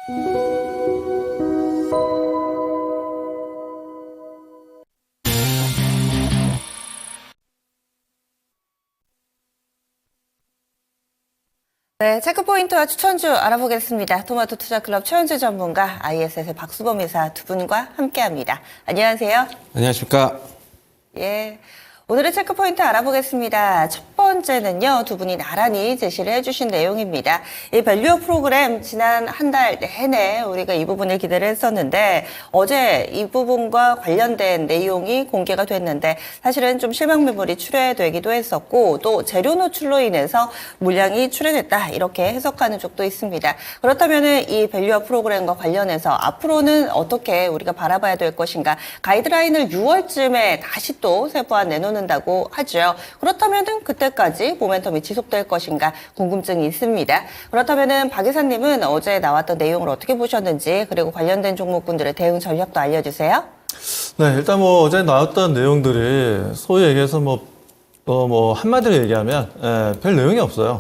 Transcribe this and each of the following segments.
네, 체크포인트와 추천주 알아보겠습니다. 토마토 투자클럽 최원주 전문가, ISS의 박수범 이사 두 분과 함께합니다. 안녕하세요. 안녕하십니까. 예. 오늘의 체크포인트 알아보겠습니다. 첫 번째는요, 두 분이 나란히 제시를 해주신 내용입니다. 이 밸류업 프로그램 지난 한 달 내내 우리가 이 부분을 기대를 했었는데 어제 이 부분과 관련된 내용이 공개가 됐는데 사실은 좀 실망 매물이 출회되기도 했었고 또 재료 노출로 인해서 물량이 출회됐다 이렇게 해석하는 쪽도 있습니다. 그렇다면은 이 밸류업 프로그램과 관련해서 앞으로는 어떻게 우리가 바라봐야 될 것인가, 가이드라인을 6월쯤에 다시 또 세부화 내놓는다고 하죠. 그렇다면은 그때까지 모멘텀이 지속될 것인가 궁금증이 있습니다. 그렇다면은 박 이사님은 어제 나왔던 내용을 어떻게 보셨는지, 그리고 관련된 종목군들의 대응 전략도 알려주세요. 네, 일단 어제 나왔던 내용들이 소위 얘기해서 한마디로 얘기하면, 별 내용이 없어요.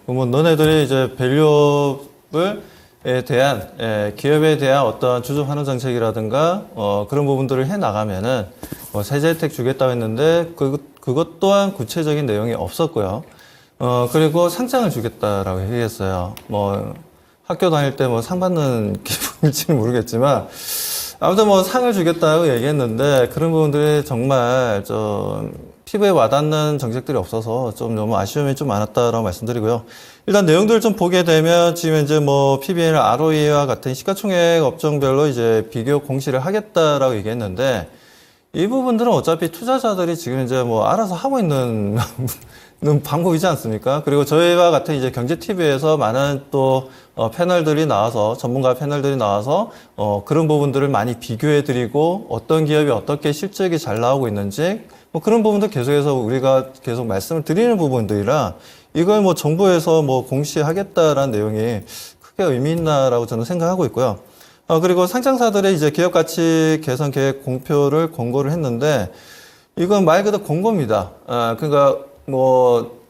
너네들이 이제 밸류업에 대한, 기업에 대한 어떤 주주 환원 정책이라든가, 그런 부분들을 해 나가면은, 세제 혜택 주겠다고 했는데, 그것 또한 구체적인 내용이 없었고요. 그리고 상장을 주겠다라고 얘기했어요. 학교 다닐 때 상 받는 기분일지는 모르겠지만, 아무튼 상을 주겠다고 얘기했는데, 그런 부분들이 정말 피부에 와닿는 정책들이 없어서 좀 너무 아쉬움이 좀 많았다라고 말씀드리고요. 일단 내용들을 좀 보게 되면 지금 이제 PBR, ROE와 같은 시가총액 업종별로 이제 비교 공시를 하겠다라고 얘기했는데, 이 부분들은 어차피 투자자들이 지금 이제 알아서 하고 있는 방법이지 않습니까? 그리고 저희와 같은 이제 경제TV에서 많은 또 패널들이 나와서, 전문가 패널들이 나와서 그런 부분들을 많이 비교해드리고 어떤 기업이 어떻게 실적이 잘 나오고 있는지 그런 부분도 계속해서 우리가 계속 말씀을 드리는 부분들이라 이걸 정부에서 공시하겠다라는 내용이 크게 의미 있나라고 저는 생각하고 있고요. 그리고 상장사들의 이제 기업 가치 개선 계획 공표를 권고를 했는데 이건 말 그대로 권고입니다. 그러니까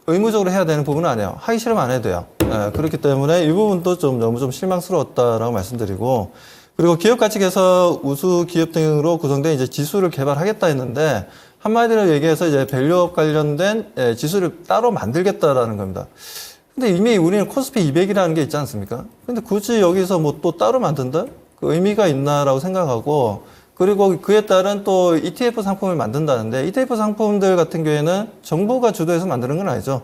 의무적으로 해야 되는 부분은 아니에요. 하기 싫으면 안 해도 돼요. 그렇기 때문에 이 부분도 너무 실망스러웠다라고 말씀드리고, 그리고 기업 가치 개선 우수 기업 등으로 구성된 이제 지수를 개발하겠다 했는데 한마디로 얘기해서 이제 밸류업 관련된 지수를 따로 만들겠다라는 겁니다. 근데 이미 우리는 코스피 200이라는 게 있지 않습니까? 근데 굳이 여기서 또 따로 만든다? 그 의미가 있나라고 생각하고, 그리고 그에 따른 또 ETF 상품을 만든다는데, ETF 상품들 같은 경우에는 정부가 주도해서 만드는 건 아니죠.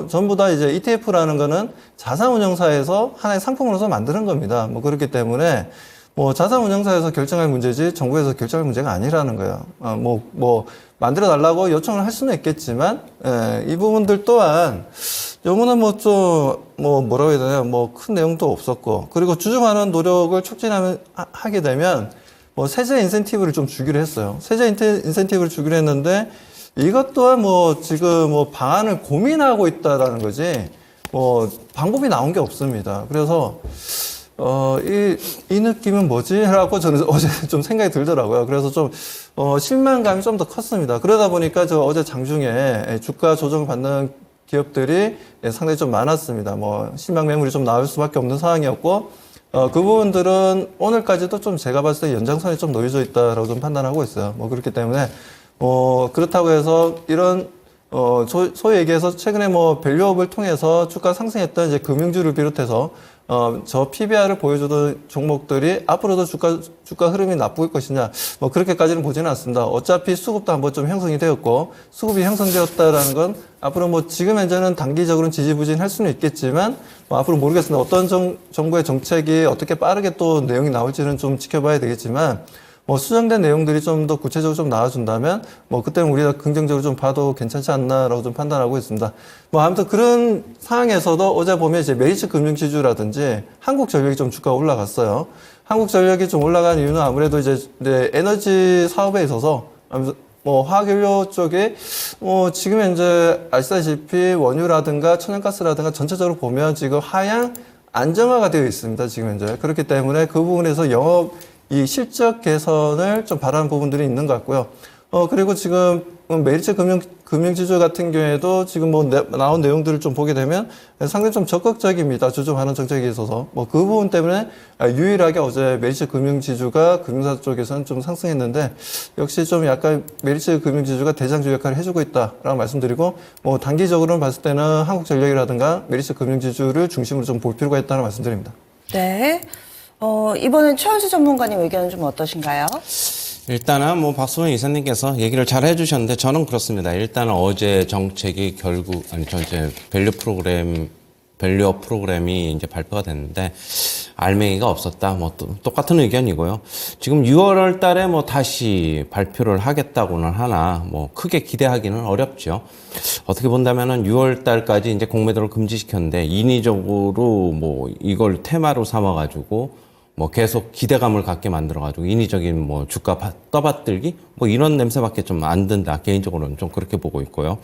전부 다 이제 ETF라는 거는 자산운용사에서 하나의 상품으로서 만드는 겁니다. 그렇기 때문에 자산운용사에서 결정할 문제지 정부에서 결정할 문제가 아니라는 거예요. 만들어 달라고 요청을 할 수는 있겠지만, 이 부분들 또한 요거는 뭐라고 해야 되나요? 큰 내용도 없었고, 그리고 주주 환원 노력을 촉진하게 되면 세제 인센티브를 좀 주기로 했어요. 세제 인센티브를 주기로 했는데 이것 또한 지금 방안을 고민하고 있다라는 거지 방법이 나온 게 없습니다. 그래서 이 느낌은 뭐지? 라고 저는 어제 좀 생각이 들더라고요. 그래서 좀 실망감이 좀 더 컸습니다. 그러다 보니까 어제 장중에 주가 조정을 받는 기업들이 상당히 좀 많았습니다. 실망 매물이 좀 나올 수밖에 없는 상황이었고, 그 부분들은 오늘까지도 좀 제가 봤을 때 연장선에 좀 놓여져 있다라고 좀 판단하고 있어요. 그렇기 때문에 그렇다고 해서 이런 소위 얘기해서 최근에 밸류업을 통해서 주가 상승했던 이제 금융주를 비롯해서 저 PBR을 보여주던 종목들이 앞으로도 주가 흐름이 나쁠 것이냐, 그렇게까지는 보지는 않습니다. 어차피 수급도 한번 좀 형성이 되었고, 수급이 형성되었다라는 건 앞으로 지금 현재는 단기적으로는 지지부진할 수는 있겠지만, 앞으로 모르겠습니다. 어떤 정부의 정책이 어떻게 빠르게 또 내용이 나올지는 좀 지켜봐야 되겠지만, 수정된 내용들이 좀 더 구체적으로 좀 나와준다면, 그때는 우리가 긍정적으로 좀 봐도 괜찮지 않나라고 좀 판단하고 있습니다. 아무튼 그런 상황에서도 어제 보면 이제 메리츠 금융지주라든지 한국전력이 좀 주가가 올라갔어요. 한국전력이 좀 올라간 이유는 아무래도 이제 에너지 사업에 있어서, 화학연료 쪽에, 지금 현재 아시다시피 원유라든가 천연가스라든가 전체적으로 보면 지금 하향 안정화가 되어 있습니다. 지금 현재. 그렇기 때문에 그 부분에서 이 실적 개선을 좀 바라는 부분들이 있는 것 같고요. 그리고 지금 메리츠 금융지주 같은 경우에도 지금 뭐 나온 내용들을 좀 보게 되면 상당히 좀 적극적입니다. 주주 환원 정책에 있어서. 뭐 그 부분 때문에 유일하게 어제 메리츠 금융지주가 금융사 쪽에서는 좀 상승했는데 역시 좀 약간 메리츠 금융지주가 대장주 역할을 해주고 있다라고 말씀드리고 뭐 단기적으로는 봤을 때는 한국전력이라든가 메리츠 금융지주를 중심으로 좀 볼 필요가 있다는 말씀드립니다. 네. 이번엔 최현수 전문가님 의견은 좀 어떠신가요? 일단은 뭐 박수원 이사님께서 얘기를 잘 해주셨는데 저는 그렇습니다. 일단은 어제 정책이 결국 전체 밸류업 프로그램이 이제 발표가 됐는데 알맹이가 없었다. 뭐 똑같은 의견이고요. 지금 6월 달에 뭐 다시 발표를 하겠다고는 하나 뭐 크게 기대하기는 어렵죠. 어떻게 본다면은 6월 달까지 이제 공매도를 금지시켰는데 인위적으로 뭐 이걸 테마로 삼아가지고 뭐 계속 기대감을 갖게 만들어가지고 인위적인 뭐 주가 떠받들기 뭐 이런 냄새밖에 좀 안 든다. 개인적으로는 좀 그렇게 보고 있고요.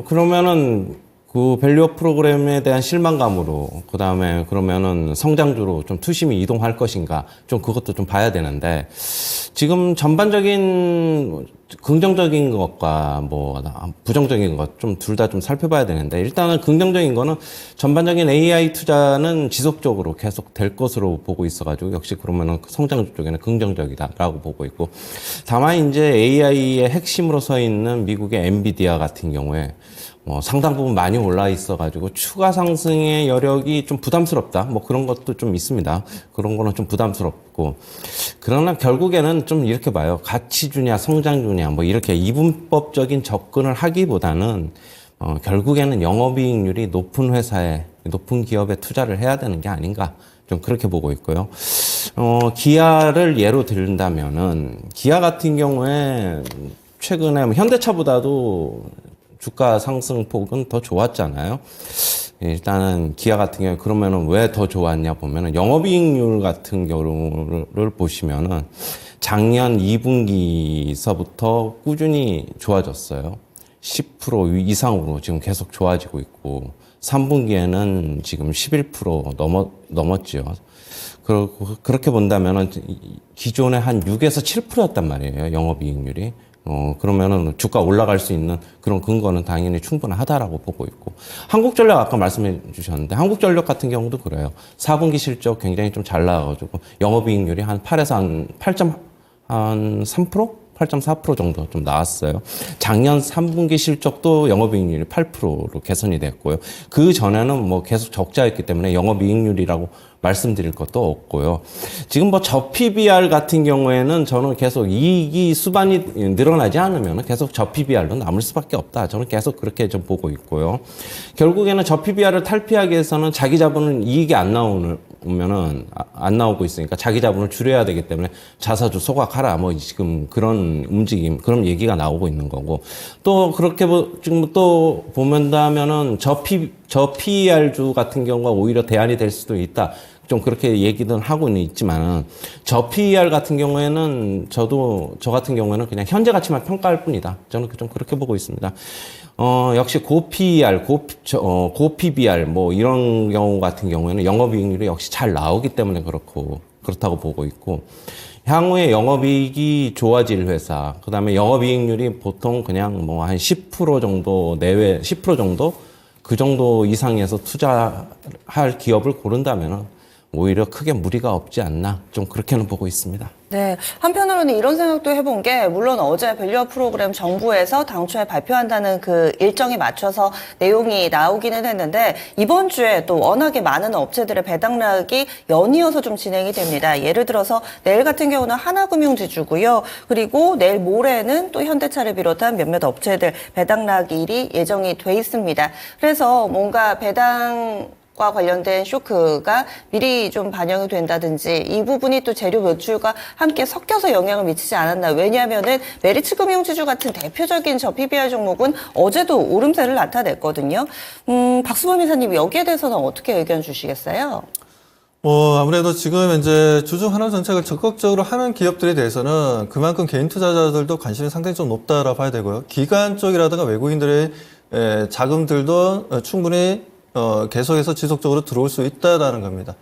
그러면은 그 밸류업 프로그램에 대한 실망감으로 그다음에 그러면은 성장주로 좀 투심이 이동할 것인가 좀 그것도 좀 봐야 되는데 지금 전반적인 긍정적인 것과 뭐 부정적인 것 좀 둘 다 좀 살펴봐야 되는데 일단은 긍정적인 거는 전반적인 AI 투자는 지속적으로 계속 될 것으로 보고 있어가지고 역시 그러면은 성장주 쪽에는 긍정적이다라고 보고 있고 다만 이제 AI의 핵심으로 서 있는 미국의 엔비디아 같은 경우에 상당 부분 많이 올라 있어가지고 추가 상승의 여력이 좀 부담스럽다. 뭐 그런 것도 좀 있습니다. 그런 거는 좀 부담스럽고. 그러나 결국에는 좀 이렇게 봐요. 가치주냐, 성장주냐, 뭐 이렇게 이분법적인 접근을 하기보다는 결국에는 영업이익률이 높은 회사에, 높은 기업에 투자를 해야 되는 게 아닌가. 좀 그렇게 보고 있고요. 기아를 예로 들다면은, 기아 같은 경우에 최근에 현대차보다도 주가 상승폭은 더 좋았잖아요. 일단은 기아 같은 경우에 그러면은 왜 더 좋았냐 보면은 영업이익률 같은 경우를 보시면은 작년 2분기서부터 꾸준히 좋아졌어요. 10% 이상으로 지금 계속 좋아지고 있고 3분기에는 지금 11% 넘었죠. 그렇게 본다면은 기존에 한 6에서 7%였단 말이에요. 영업이익률이. 그러면은 주가 올라갈 수 있는 그런 근거는 당연히 충분하다라고 보고 있고. 한국전력 아까 말씀해 주셨는데, 한국전력 같은 경우도 그래요. 4분기 실적 굉장히 좀 잘 나와가지고, 영업이익률이 한 8에서 한 8.3%? 8.4% 정도 좀 나왔어요. 작년 3분기 실적도 영업이익률이 8%로 개선이 됐고요. 그 전에는 뭐 계속 적자였기 때문에 영업이익률이라고 말씀드릴 것도 없고요. 지금 뭐 저 PBR 같은 경우에는 저는 계속 이익이 수반이 늘어나지 않으면 계속 저 PBR로 남을 수밖에 없다. 저는 계속 그렇게 좀 보고 있고요. 결국에는 저 PBR을 탈피하기 위해서는 자기 자본은 이익이 안 나오고 있으니까 자기 자본을 줄여야 되기 때문에 자사주 소각하라. 뭐 지금 그런 움직임, 그런 얘기가 나오고 있는 거고. 또 그렇게 지금 또 보면다면은 저 PER주 같은 경우가 오히려 대안이 될 수도 있다. 좀 그렇게 얘기는 하고는 있지만 저 PER 같은 경우에는 저 같은 경우에는 그냥 현재 가치만 평가할 뿐이다. 저는 좀 그렇게 보고 있습니다. 역시 고 PER, 고 PBR 뭐 이런 경우 같은 경우에는 영업이익률이 역시 잘 나오기 때문에 그렇다고 보고 있고 향후에 영업이익이 좋아질 회사, 그 다음에 영업이익률이 보통 그냥 뭐 한 10% 정도 내외, 10% 정도 그 정도 이상에서 투자할 기업을 고른다면 오히려 크게 무리가 없지 않나 좀 그렇게는 보고 있습니다. 네, 한편으로는 이런 생각도 해본 게 물론 어제 밸류업 프로그램 정부에서 당초에 발표한다는 그 일정에 맞춰서 내용이 나오기는 했는데 이번 주에 또 워낙에 많은 업체들의 배당락이 연이어서 좀 진행이 됩니다. 예를 들어서 내일 같은 경우는 하나금융지주고요. 그리고 내일 모레는 또 현대차를 비롯한 몇몇 업체들 배당락일이 예정이 돼 있습니다. 그래서 뭔가 배당 과 관련된 쇼크가 미리 좀 반영이 된다든지 이 부분이 또 재료 매출과 함께 섞여서 영향을 미치지 않았나. 왜냐하면은 메리츠 금융지주 같은 대표적인 저 PBR 종목은 어제도 오름세를 나타냈거든요. 박수범 이사님 여기에 대해서는 어떻게 의견 주시겠어요? 아무래도 지금 이제 주주 환원 정책을 적극적으로 하는 기업들에 대해서는 그만큼 개인 투자자들도 관심이 상당히 좀 높다라고 봐야 되고요. 기관 쪽이라든가 외국인들의 자금들도 충분히 계속해서 지속적으로 들어올 수 있다라는 겁니다.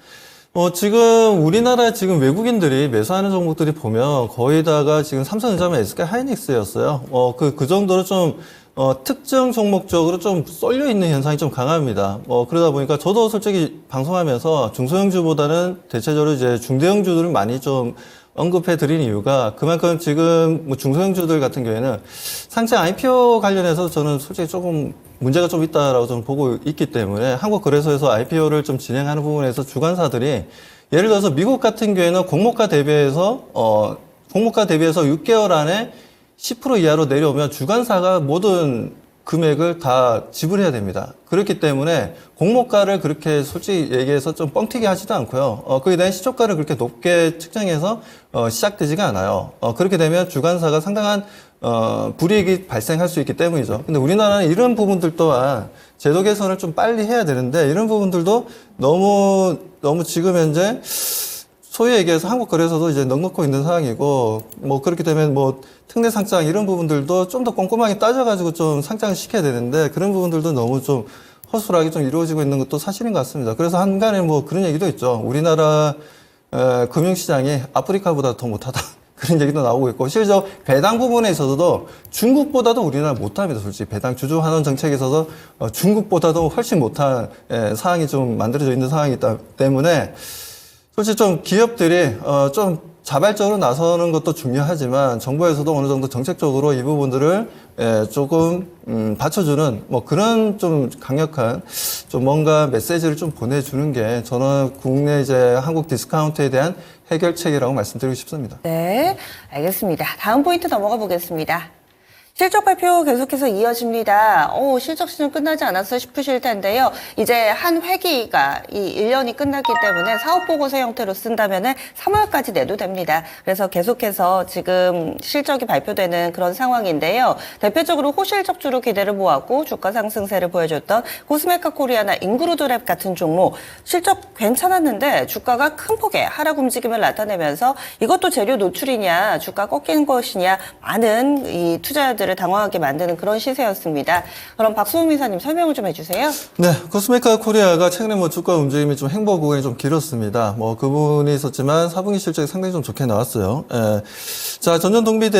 지금 우리나라 지금 외국인들이 매수하는 종목들이 보면 거의 다가 지금 삼성전자면 SK 하이닉스였어요. 그 정도로 좀, 특정 종목적으로 좀 쏠려 있는 현상이 좀 강합니다. 그러다 보니까 저도 솔직히 방송하면서 중소형주보다는 대체적으로 이제 중대형주들을 많이 좀 언급해 드린 이유가 그만큼 지금 뭐 중소형주들 같은 경우에는 상장 IPO 관련해서 저는 솔직히 조금 문제가 좀 있다라고 좀 보고 있기 때문에 한국거래소에서 IPO를 좀 진행하는 부분에서 주관사들이 예를 들어서 미국 같은 경우에는 공모가 대비해서 6개월 안에 10% 이하로 내려오면 주관사가 모든 금액을 다 지불해야 됩니다. 그렇기 때문에 공모가를 그렇게 솔직히 얘기해서 좀 뻥튀기 하지도 않고요. 거기에 대한 시초가를 그렇게 높게 측정해서 시작되지가 않아요. 그렇게 되면 주관사가 상당한 불이익이 발생할 수 있기 때문이죠. 근데 우리나라는 이런 부분들 또한 제도 개선을 좀 빨리 해야 되는데 이런 부분들도 너무 지금 현재 소위 얘기해서 한국거래소도 이제 넉넉고 있는 상황이고, 뭐 그렇게 되면 뭐 특례 상장 이런 부분들도 좀 더 꼼꼼하게 따져가지고 좀 상장을 시켜야 되는데 그런 부분들도 너무 좀 허술하게 좀 이루어지고 있는 것도 사실인 것 같습니다. 그래서 한간에 뭐 그런 얘기도 있죠. 우리나라 금융시장이 아프리카보다 더 못하다. 그런 얘기도 나오고 있고, 실제로 배당 부분에 있어서도 중국보다도 우리나라 못합니다. 솔직히 배당 주주환원 정책에 있어서 중국보다도 훨씬 못한 상황이 좀 만들어져 있는 상황이기 때문에 솔직히 좀 기업들이 좀 자발적으로 나서는 것도 중요하지만 정부에서도 어느 정도 정책적으로 이 부분들을 조금 받쳐주는 뭐 그런 좀 강력한 좀 뭔가 메시지를 좀 보내주는 게 저는 국내 이제 한국 디스카운트에 대한 해결책이라고 말씀드리고 싶습니다. 네, 알겠습니다. 다음 포인트 넘어가 보겠습니다. 실적 발표 계속해서 이어집니다. 실적 시즌 끝나지 않았어 싶으실 텐데요. 이제 한 회기가 이 1년이 끝났기 때문에 사업보고서 형태로 쓴다면은 3월까지 내도 됩니다. 그래서 계속해서 지금 실적이 발표되는 그런 상황인데요. 대표적으로 호실적주로 기대를 모았고 주가 상승세를 보여줬던 코스메카 코리아나 인그루드랩 같은 종목 실적 괜찮았는데 주가가 큰 폭의 하락 움직임을 나타내면서 이것도 재료 노출이냐 주가 꺾인 것이냐 많은 이 투자자들 을 당황하게 만드는 그런 시세였습니다. 그럼 박수홍 이사님 설명을 좀 해주세요. 네, 코스메카 코리아가 최근에 뭐 주가 움직임이 좀 행보 구간이 좀 길었습니다. 뭐 그 부분이 있었지만 4분기 실적이 상당히 좀 좋게 나왔어요. 자, 전년 동기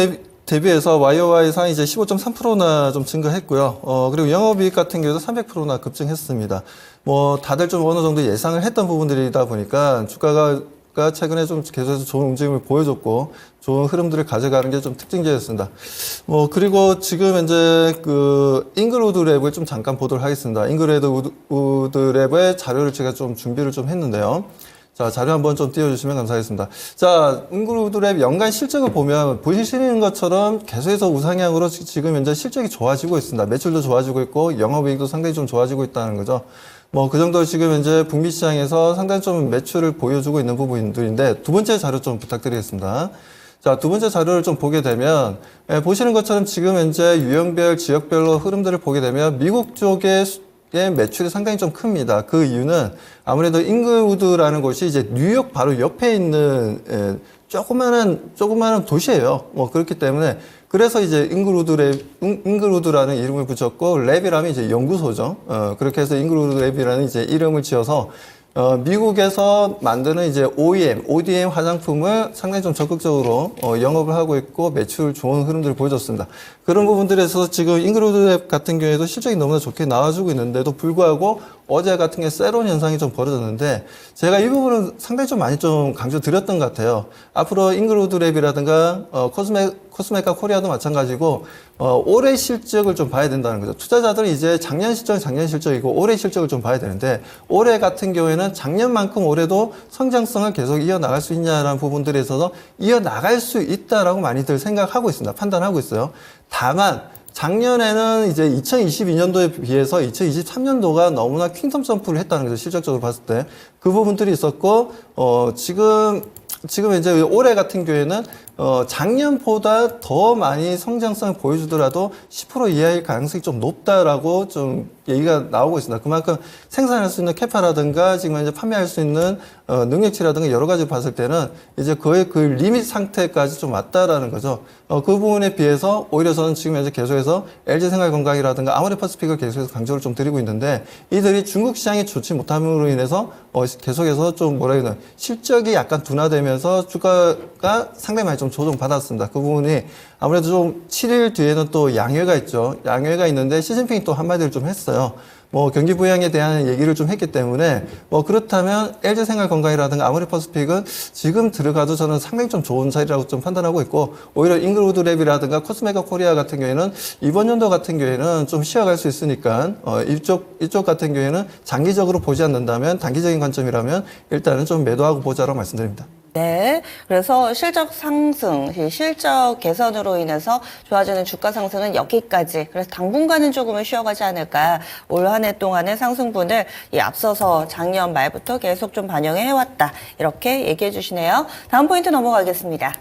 대비해서 YOY 상이 이제 15.3%나 좀 증가했고요. 그리고 영업이익 같은 경우도 300%나 급증했습니다. 뭐 다들 좀 어느 정도 예상을 했던 부분들이다 보니까 주가가 최근에 좀 계속해서 좋은 움직임을 보여줬고 좋은 흐름들을 가져가는 게 좀 특징적이었습니다. 뭐 그리고 지금 현재 그 잉글우드 랩을 좀 잠깐 보도록 하겠습니다. 잉글우드 랩의 자료를 제가 좀 준비를 좀 했는데요. 자, 자료 한번 좀 띄워주시면 감사하겠습니다. 자, 잉글우드 랩 연간 실적을 보면 보시는 것처럼 계속해서 우상향으로 지금 현재 실적이 좋아지고 있습니다. 매출도 좋아지고 있고 영업이익도 상당히 좀 좋아지고 있다는 거죠. 뭐 그 정도 지금 현재 북미 시장에서 상당히 좀 매출을 보여주고 있는 부분들인데 두 번째 자료 좀 부탁드리겠습니다. 자, 두 번째 자료를 좀 보게 되면 보시는 것처럼 지금 현재 유형별, 지역별로 흐름들을 보게 되면 미국 쪽의 매출이 상당히 좀 큽니다. 그 이유는 아무래도 잉글우드라는 곳이 이제 뉴욕 바로 옆에 있는 조그마한 도시예요. 뭐 그렇기 때문에 그래서 이제 잉글우드라는 이름을 붙였고 랩이라면 이제 연구소죠. 그렇게 해서 잉글우드 랩이라는 이제 이름을 지어서 미국에서 만드는 이제 ODM 화장품을 상당히 좀 적극적으로 영업을 하고 있고 매출 좋은 흐름들을 보여줬습니다. 그런 부분들에서 지금 잉글우드 랩 같은 경우에도 실적이 너무나 좋게 나와주고 있는데도 불구하고 어제 같은 게 세론 현상이 좀 벌어졌는데 제가 이 부분은 상당히 좀 많이 좀 강조드렸던 것 같아요. 앞으로 잉글우드 랩이라든가 코스메카 코리아도 마찬가지고 올해 실적을 좀 봐야 된다는 거죠. 투자자들은 이제 작년 실적이고 올해 실적을 좀 봐야 되는데 올해 같은 경우에는 작년만큼 올해도 성장성을 계속 이어나갈 수 있냐라는 부분들에 있어서 이어나갈 수 있다라고 많이들 생각하고 있습니다. 판단하고 있어요. 다만 작년에는 이제 2022년도에 비해서 2023년도가 너무나 퀸텀 점프를 했다는 거죠. 실적적으로 봤을 때. 그 부분들이 있었고, 지금 이제 올해 같은 경우에는 작년보다 더 많이 성장성을 보여주더라도 10% 이하일 가능성이 좀 높다라고 좀 얘기가 나오고 있습니다. 그만큼 생산할 수 있는 캐파라든가 지금 이제 판매할 수 있는 능력치라든가 여러 가지 봤을 때는 이제 거의 그 리밋 상태까지 좀 왔다라는 거죠. 그 부분에 비해서 오히려 저는 지금 현재 계속해서 LG생활건강이라든가 아모레퍼시픽을 계속해서 강조를 좀 드리고 있는데 이들이 중국 시장이 좋지 못함으로 인해서 계속해서 좀 뭐라 해야 되나 실적이 약간 둔화되면서 주가가 상당히 많이 좀 조정받았습니다. 그 부분이 아무래도 좀 7일 뒤에는 또 양회가 있죠. 양회가 있는데 시진핑이 또 한마디를 좀 했어요. 뭐 경기 부양에 대한 얘기를 좀 했기 때문에 뭐 그렇다면 LG생활건강이라든가 아모레퍼시픽은 지금 들어가도 저는 상당히 좀 좋은 자리라고 좀 판단하고 있고 오히려 잉글우드랩이라든가 코스메가 코리아 같은 경우에는 이번 연도 같은 경우에는 좀 쉬어갈 수 있으니까 이쪽 같은 경우에는 장기적으로 보지 않는다면 단기적인 관점이라면 일단은 좀 매도하고 보자라고 말씀드립니다. 네. 그래서 실적 상승, 실적 개선으로 인해서 좋아지는 주가 상승은 여기까지. 그래서 당분간은 조금은 쉬어가지 않을까. 올 한 해 동안의 상승분을 앞서서 작년 말부터 계속 좀 반영해 왔다. 이렇게 얘기해 주시네요. 다음 포인트 넘어가겠습니다.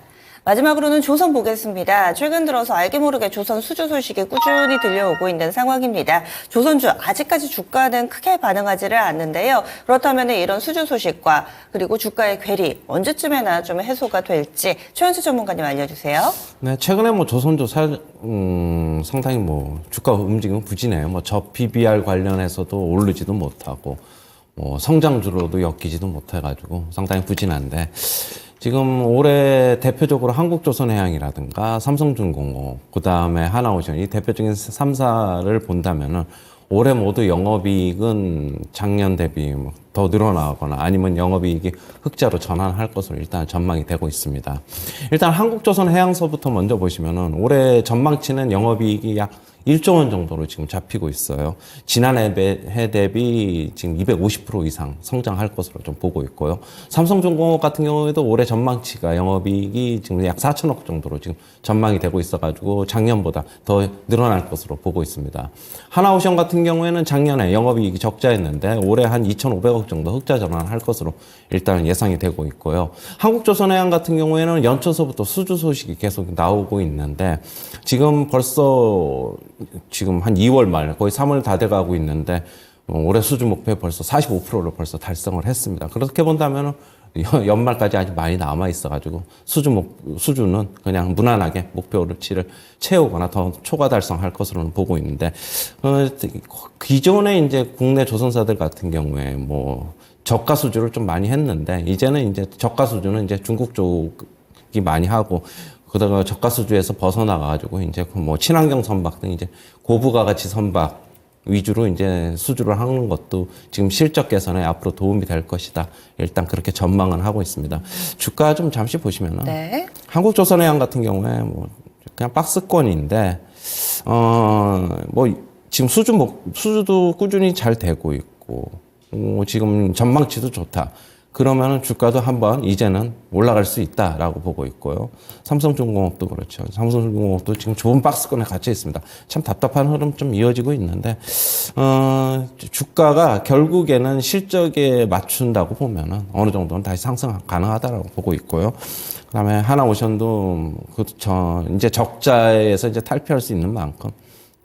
마지막으로는 조선 보겠습니다. 최근 들어서 알게 모르게 조선 수주 소식이 꾸준히 들려오고 있는 상황입니다. 조선주 아직까지 주가는 크게 반응하지를 않는데요. 그렇다면 이런 수주 소식과 그리고 주가의 괴리 언제쯤에나 좀 해소가 될지 최현수 전문가님 알려주세요. 네, 최근에 뭐 조선주 상당히 뭐 주가 움직임은 부진해요. 뭐 저 PBR 관련해서도 오르지도 못하고 뭐 성장주로도 엮이지도 못해가지고 상당히 부진한데. 지금 올해 대표적으로 한국조선해양이라든가 삼성중공업, 그 다음에 하나오션 이 대표적인 3사를 본다면은 올해 모두 영업이익은 작년 대비 더 늘어나거나 아니면 영업이익이 흑자로 전환할 것으로 일단 전망이 되고 있습니다. 일단 한국조선해양서부터 먼저 보시면은 올해 전망치는 영업이익이 약 1조 원 정도로 지금 잡히고 있어요. 지난해 대비 지금 250% 이상 성장할 것으로 좀 보고 있고요. 삼성중공업 같은 경우에도 올해 전망치가 영업이익이 지금 약 4천억 정도로 지금 전망이 되고 있어가지고 작년보다 더 늘어날 것으로 보고 있습니다. 하나오션 같은 경우에는 작년에 영업이익이 적자였는데 올해 한 2,500억 정도 흑자 전환할 것으로 일단 예상이 되고 있고요. 한국조선해양 같은 경우에는 연초서부터 수주 소식이 계속 나오고 있는데 지금 벌써 지금 한 2월 말 거의 3월 다 돼가고 있는데 올해 수주 목표 벌써 45%를 벌써 달성을 했습니다. 그렇게 본다면 연말까지 아직 많이 남아 있어가지고 수주는 그냥 무난하게 목표치를 채우거나 더 초과 달성할 것으로는 보고 있는데 기존에 이제 국내 조선사들 같은 경우에 뭐 저가 수주를 좀 많이 했는데 이제는 이제 저가 수주는 이제 중국 쪽이 많이 하고 그다가 저가 수주에서 벗어나가지고 이제 뭐 친환경 선박 등 이제 고부가 가치 선박 위주로 이제 수주를 하는 것도 지금 실적 개선에 앞으로 도움이 될 것이다. 일단 그렇게 전망은 하고 있습니다. 주가 좀 잠시 보시면은 네. 한국조선해양 같은 경우에 뭐 그냥 박스권인데 뭐 지금 수주도 꾸준히 잘 되고 있고 지금 전망치도 좋다. 그러면은 주가도 한번 이제는 올라갈 수 있다라고 보고 있고요. 삼성중공업도 그렇죠. 삼성중공업도 지금 좋은 박스권에 갇혀 있습니다. 참 답답한 흐름 좀 이어지고 있는데 주가가 결국에는 실적에 맞춘다고 보면은 어느 정도는 다시 상승 가능하다라고 보고 있고요. 그다음에 하나오션도 이제 적자에서 이제 탈피할 수 있는 만큼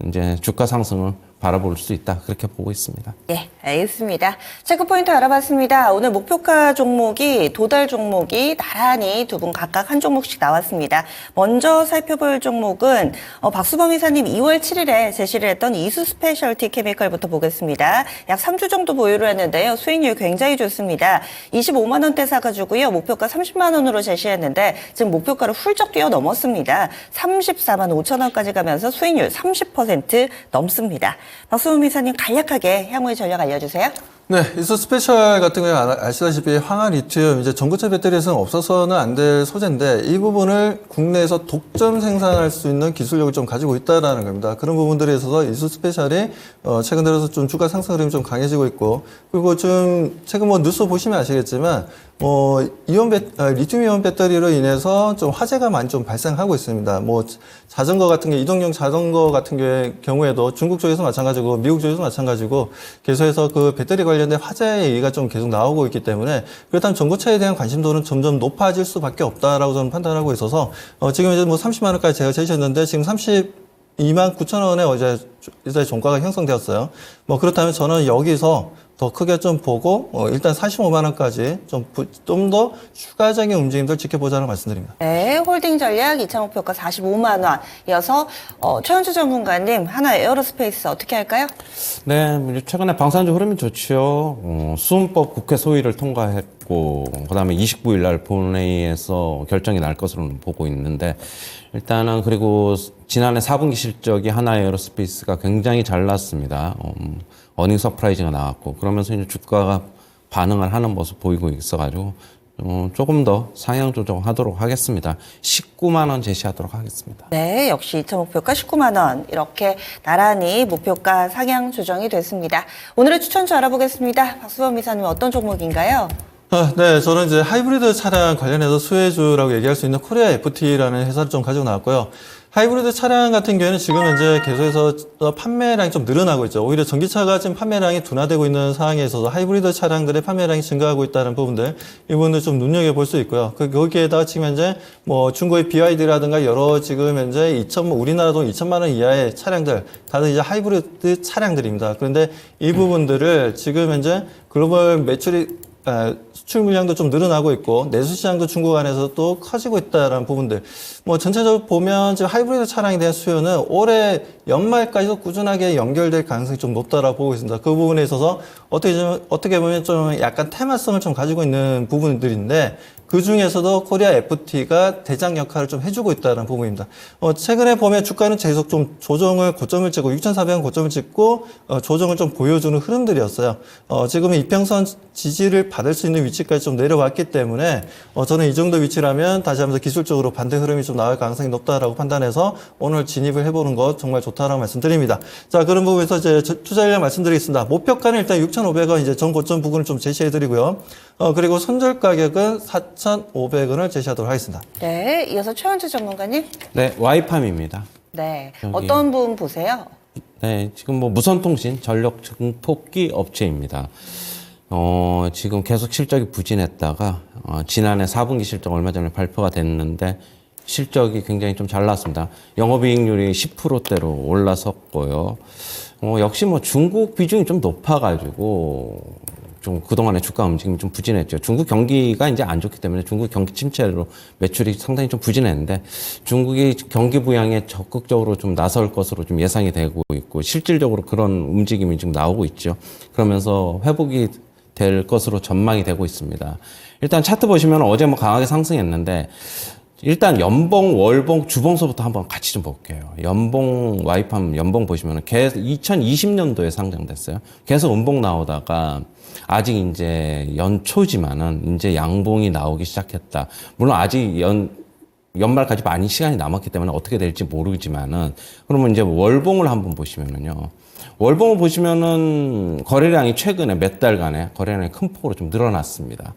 이제 주가 상승을 바라볼 수 있다. 그렇게 보고 있습니다. 예, 알겠습니다. 체크 포인트 알아봤습니다. 오늘 목표가 종목이 도달 종목이 나란히 두 분 각각 한 종목씩 나왔습니다. 먼저 살펴볼 종목은 박수범 이사님 2월 7일에 제시를 했던 이수 스페셜티 케미컬부터 보겠습니다. 약 3주 정도 보유를 했는데요. 수익률 굉장히 좋습니다. 25만 원대 사가지고요. 목표가 30만 원으로 제시했는데 지금 목표가를 훌쩍 뛰어넘었습니다. 34만 5천 원까지 가면서 수익률 30% 넘습니다. 박수범 이사님 간략하게 향후의 전략 알려주세요. 네, 이수 스페셜 같은 경우에 아시다시피 황화 리튬 이제 전고체 배터리에서는 없어서는 안 될 소재인데 이 부분을 국내에서 독점 생산할 수 있는 기술력을 좀 가지고 있다라는 겁니다. 그런 부분들에 있어서 이수 스페셜이 최근 들어서 좀 주가 상승 흐름이 좀 강해지고 있고 그리고 좀 최근 뭐 뉴스 보시면 아시겠지만 리튬 이온 배터리로 인해서 좀 화재가 많이 좀 발생하고 있습니다. 뭐 자전거 같은 게 이동용 자전거 같은 경우에도 중국 쪽에서 마찬가지고 미국 쪽에서 마찬가지고 계속해서 그 배터리 관련 관련된 화제의 얘기가 좀 계속 나오고 있기 때문에 그렇다면 전고차에 대한 관심도는 점점 높아질 수밖에 없다라고 저는 판단하고 있어서 지금 이제 뭐 30만 원까지 제가 제시했는데 지금 32만 9천 원에 이제 종가가 형성되었어요. 뭐 그렇다면 저는 여기서 더 크게 좀 보고 일단 45만 원까지 좀 더 추가적인 움직임들 지켜보자는 말씀드립니다. 네, 홀딩 전략 2차 목표가 45만 원. 이어서 최현주 전문가님, 하나 에어로스페이스 어떻게 할까요? 네, 최근에 방산주 흐름이 좋지요. 수은법 국회 소위를 통과했고, 그다음에 29일 날 본회의에서 결정이 날 것으로 보고 있는데, 일단은 그리고 지난해 4분기 실적이 하나 에어로스페이스가 굉장히 잘 났습니다. 어닝 서프라이즈가 나왔고, 그러면서 이제 주가가 반응을 하는 모습 보이고 있어가지고 조금 더 상향 조정하도록 하겠습니다. 19만 원 제시하도록 하겠습니다. 네, 역시 2차 목표가 19만 원. 이렇게 나란히 목표가 상향 조정이 됐습니다. 오늘의 추천주 알아보겠습니다. 박수범 이사님 어떤 종목인가요? 네, 저는 이제 하이브리드 차량 관련해서 수혜주라고 얘기할 수 있는 코리아 FT라는 회사를 좀 가지고 나왔고요. 하이브리드 차량 같은 경우에는 지금 현재 계속해서 판매량이 좀 늘어나고 있죠. 오히려 전기차가 지금 판매량이 둔화되고 있는 상황에 있어서 하이브리드 차량들의 판매량이 증가하고 있다는 부분들, 이 부분들 좀 눈여겨볼 수 있고요. 거기에다가 지금 현재 뭐 중고의 BYD라든가 여러 지금 현재 우리나라 돈 2천만 원 이하의 차량들, 다들 이제 하이브리드 차량들입니다. 그런데 이 부분들을 지금 현재 글로벌 매출이 수출 물량도 좀 늘어나고 있고 내수 시장도 중국 안에서 또 커지고 있다는 부분들. 뭐 전체적으로 보면 지금 하이브리드 차량에 대한 수요는 올해 연말까지도 꾸준하게 연결될 가능성이 좀 높다라고 보고 있습니다. 그 부분에 있어서 어떻게 보면 좀 약간 테마성을 좀 가지고 있는 부분들인데 그 중에서도 코리아 FT가 대장 역할을 좀 해주고 있다는 부분입니다. 최근에 보면 주가는 계속 좀 고점을 찍고 6,400원 고점을 찍고 조정을 좀 보여주는 흐름들이었어요. 지금은 이평선 지지를 받을 수 있는 위치까지 좀 내려왔기 때문에 저는 이 정도 위치라면 다시 한번 기술적으로 반대 흐름이 좀 나올 가능성이 높다라고 판단해서 오늘 진입을 해보는 것 정말 좋다라고 말씀드립니다. 자, 그런 부분에서 이제 투자 전략 말씀드리겠습니다. 목표가는 일단 6,500원 이제 전 고점 부분을 좀 제시해드리고요. 그리고 손절 가격은 4,500원을 제시하도록 하겠습니다. 네, 이어서 최현주 전문가님. 네, 와이팜입니다. 네, 여기. 어떤 부분 보세요? 네, 지금 뭐 무선통신 전력 증폭기 업체입니다. 지금 계속 실적이 부진했다가 지난해 4분기 실적 얼마 전에 발표가 됐는데 실적이 굉장히 좀 잘 나왔습니다. 영업이익률이 10%대로 올라섰고요. 역시 뭐 중국 비중이 좀 높아가지고 좀 그동안의 주가 움직임이 좀 부진했죠. 중국 경기가 이제 안 좋기 때문에 중국 경기 침체로 매출이 상당히 좀 부진했는데 중국이 경기 부양에 적극적으로 좀 나설 것으로 좀 예상이 되고 있고 실질적으로 그런 움직임이 지금 나오고 있죠. 그러면서 회복이 될 것으로 전망이 되고 있습니다. 일단 차트 보시면 어제 뭐 강하게 상승했는데 일단 연봉, 월봉, 주봉서부터 한번 같이 좀 볼게요. 연봉, 와이팜 연봉 보시면은 계속 2020년도에 상장됐어요. 계속 음봉 나오다가 아직 이제 연초지만은 이제 양봉이 나오기 시작했다. 물론 아직 연말까지 많이 시간이 남았기 때문에 어떻게 될지 모르지만은 그러면 이제 월봉을 한번 보시면은요. 월봉을 보시면은 거래량이 최근에 몇 달간에 거래량이 큰 폭으로 좀 늘어났습니다.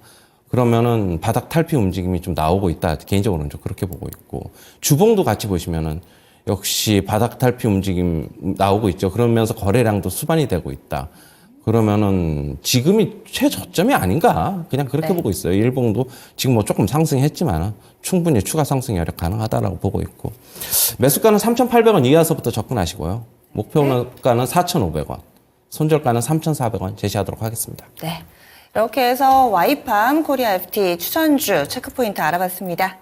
그러면은 바닥 탈피 움직임이 좀 나오고 있다. 개인적으로는 좀 그렇게 보고 있고. 주봉도 같이 보시면은 역시 바닥 탈피 움직임 나오고 있죠. 그러면서 거래량도 수반이 되고 있다. 그러면은 지금이 최저점이 아닌가? 그냥 그렇게 네. 보고 있어요. 일봉도 지금 뭐 조금 상승했지만 충분히 추가 상승 여력 가능하다라고 보고 있고. 매수가는 3,800원 이하서부터 접근하시고요. 목표가는 4,500원. 손절가는 3,400원 제시하도록 하겠습니다. 네. 이렇게 해서 와이팜, 코리아 FT 추천주 체크포인트 알아봤습니다.